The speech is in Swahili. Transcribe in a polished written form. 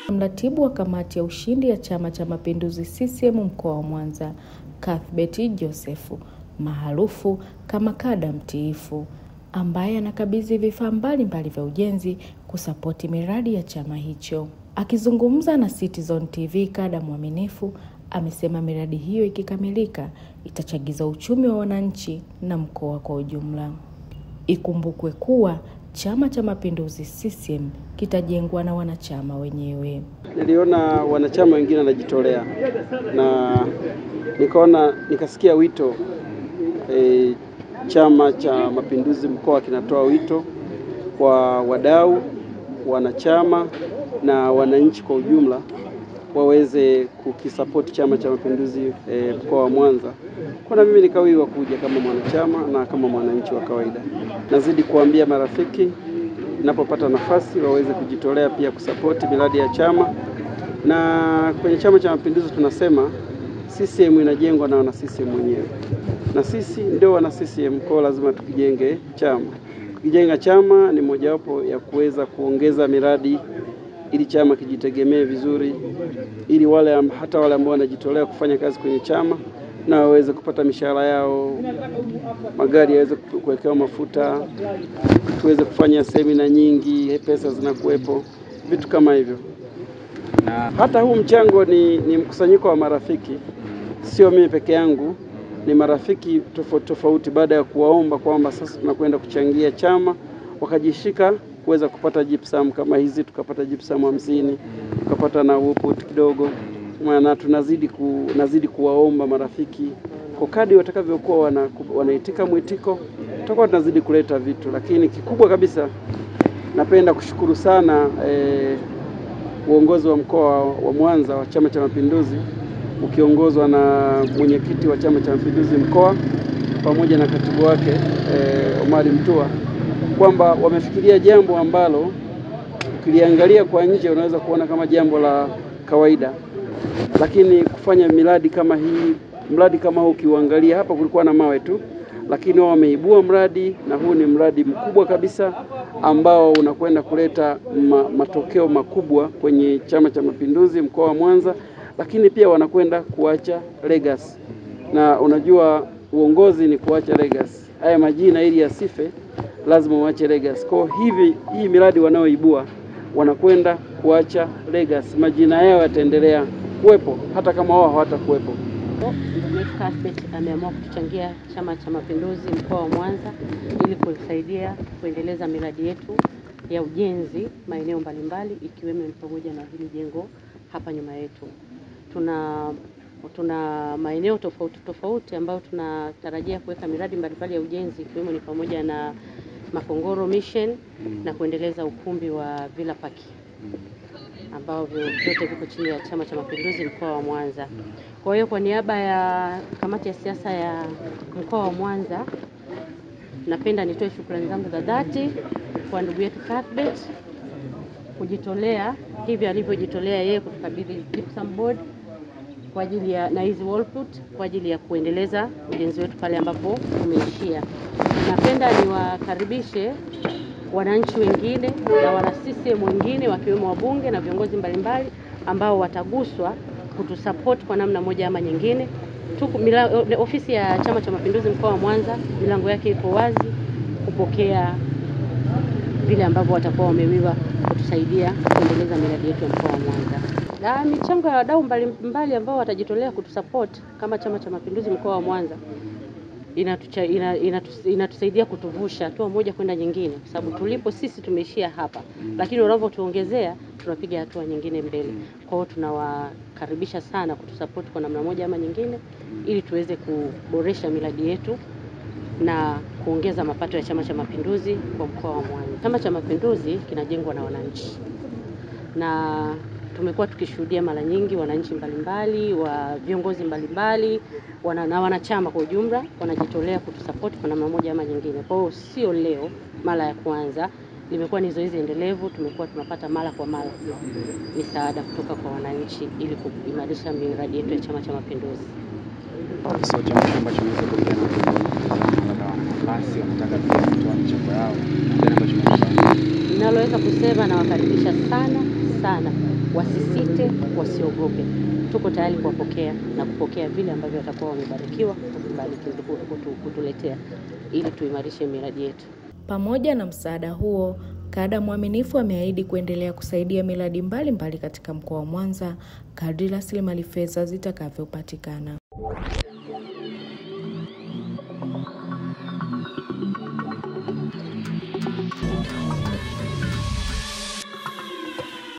Mratibu wa kamati ya ushindi ya Chama cha Mapinduzi CCM mkoa wa Mwanza, Cuthbert Joseph, maarufu kama Kada Mtiifu, ambaye anakabidhi vifaa mbalimbali vya ujenzi kusapoti miradi ya chama hicho. Akizungumza na Citizen TV, Kada Mwaminifu amesema miradi hiyo ikikamilika itachagiza uchumi wa wananchi na mkoa kwa ujumla. Ikumbukwe kuwa Chama cha Mapinduzi CCM kitajengwa na wanachama wenyewe. Niliona wanachama wengine wanajitolea na nikasikia wito Chama cha Mapinduzi mkoa kinatoa wito kwa wadau, wanachama na wananchi kwa ujumla waweze kukisupport Chama cha Mapinduzi mkoa wa Mwanza. Kuna mimi nikawiwa kuja kama mwanachama na kama mwananchi wa kawaida. Nazidi kuambia marafiki ninapopata nafasi waweze kujitolea pia kusupport miradi ya chama. Na kwenye Chama cha Mapinduzi tunasema CCM inajengwa na wana CCM wenyewe. Na sisi ndio wana CCM, kwa lazima tukijenge chama. Kujenga chama ni mojawapo ya kuweza kuongeza miradi ili chama kijitegemee vizuri, ili hata wale ambao wanajitolea kufanya kazi kwenye chama na waweze kupata mishahara yao, magari yaweze kuwekewa mafuta, tuweze kufanya semina nyingi, pesa zinakuwepo, vitu kama hivyo. Na hata huu mchango ni mkusanyiko wa marafiki, sio mimi peke yangu, ni marafiki tofauti baada ya kuwaomba kwamba sasa tunakwenda kuchangia chama, wakajishika kuweza kupata gypsum kama hizi, tukapata gypsum 50, tukapata na wood kidogo. Maana tunazidi kuwaomba marafiki kwa kadri watakavyokuwa wanaitika mwitiko, tutakuwa tunazidi kuleta vitu. Lakini kikubwa kabisa napenda kushukuru sana uongozi wa mkoa wa Mwanza wa Chama cha Mapinduzi ukiongozwa na mwenyekiti wa Chama cha Mapinduzi mkoa pamoja na katibu wake Omari Mtua, kwamba wamefikiria jambo ambalo ukiliangalia kwa nje unaweza kuona kama jambo la kawaida, lakini kufanya mradi kama huu ukiangalia hapa kulikuwa na mawe tu, lakini wao wameibua mradi, na huu ni mradi mkubwa kabisa ambao unakwenda kuleta matokeo makubwa kwenye Chama cha Mapinduzi mkoa wa Mwanza, lakini pia wanakwenda kuacha legacy. Na unajua uongozi ni kuacha legacy. Haya majina ili yasife lazima uache legacy. Kwa hii miradi wanaoibua wanakwenda kuacha legacy. Majina yao yataendelea kuwepo hata kama wao hawatakuwepo. Cuthbert ameamua kutuchangia Chama cha Mapinduzi mkoa wa Mwanza ili kusaidia kuendeleza miradi yetu ya ujenzi maeneo mbalimbali, ikiwemo pamoja na hili jengo hapa nyuma yetu. Tuna maeneo tofauti ambayo tunatarajia kuweka miradi mbalimbali ya ujenzi, ikiwemo ni pamoja na Makongoro Mission na kuendeleza ukumbi wa Villa Park ambao vyote viko chini ya Chama cha Mapinduzi mkoa wa Mwanza. Kwa hiyo kwa niaba ya kamati ya siasa ya mkoa wa Mwanza, napenda nitoe shukrani zangu za dhati kwa ndugu yetu Cuthbert kujitolea hivi alivyojitolea yeye kutukabidhi gypsum board kwa ajili ya na hizi wall put kwa ajili ya kuendeleza ujenzi wetu pale ambapo umeishia. Napenda niwakaribishe wananchi wengine na wana CCM wengine wakiwemo wabunge na viongozi mbalimbali ambao wataguswa kutusupport kwa namna moja ama nyingine. Ofisi ya Chama cha Mapinduzi mkoa wa Mwanza milango yake iko wazi kupokea vile ambavyo watakuwa wamewiwa kutusaidia kuendeleza miradi yetu ya mkoa wa Mwanza. Na michango ya wadau mbalimbali ambao watajitolea kutusupport kama Chama cha Mapinduzi mkoa wa Mwanza inatusaidia kutuvusha hatua moja kwenda nyingine, kwa sababu tulipo sisi tumeishia hapa, lakini wanavyotuongezea tunapiga hatua nyingine mbele. Kwa hiyo tunawakaribisha sana kutusupport kwa namna moja ama nyingine ili tuweze kuboresha miradi yetu na kuongeza mapato ya Chama cha Mapinduzi kwa mkoa wa Mwanza. Chama cha Mapinduzi kinajengwa na wananchi, na tumekuwa tukishuhudia mara nyingi wananchi mbalimbali, wa viongozi mbalimbali, na wanachama kwa ujumla wanajitolea kutusupport kwa namna moja ama nyingine. Kwa hiyo sio leo mara ya kwanza, limekuwa ni zoezi endelevu. Tumekuwa tunapata mara kwa mara misaada kutoka kwa wananchi ili kuimarisha miradi yetu ya Chama cha Mapinduzi. So jambo ambacho unaweza kuongea na watu labda wana nafasi wanataka pia kutoa mchango yao, ndio ambacho tunataka. Ninaloweza kusema na wakaribisha sana, wasisite, wasiogope. Tuko tayari kuwapokea na kupokea vile ambavyo watakuwa wamebarikiwa kutuletea ili tuimarishe miradi yetu. Pamoja na msaada huo, kada mwaminifu ameahidi kuendelea kusaidia miradi mbalimbali katika mkoa wa Mwanza kadri rasilimali fedha zitakavyopatikana.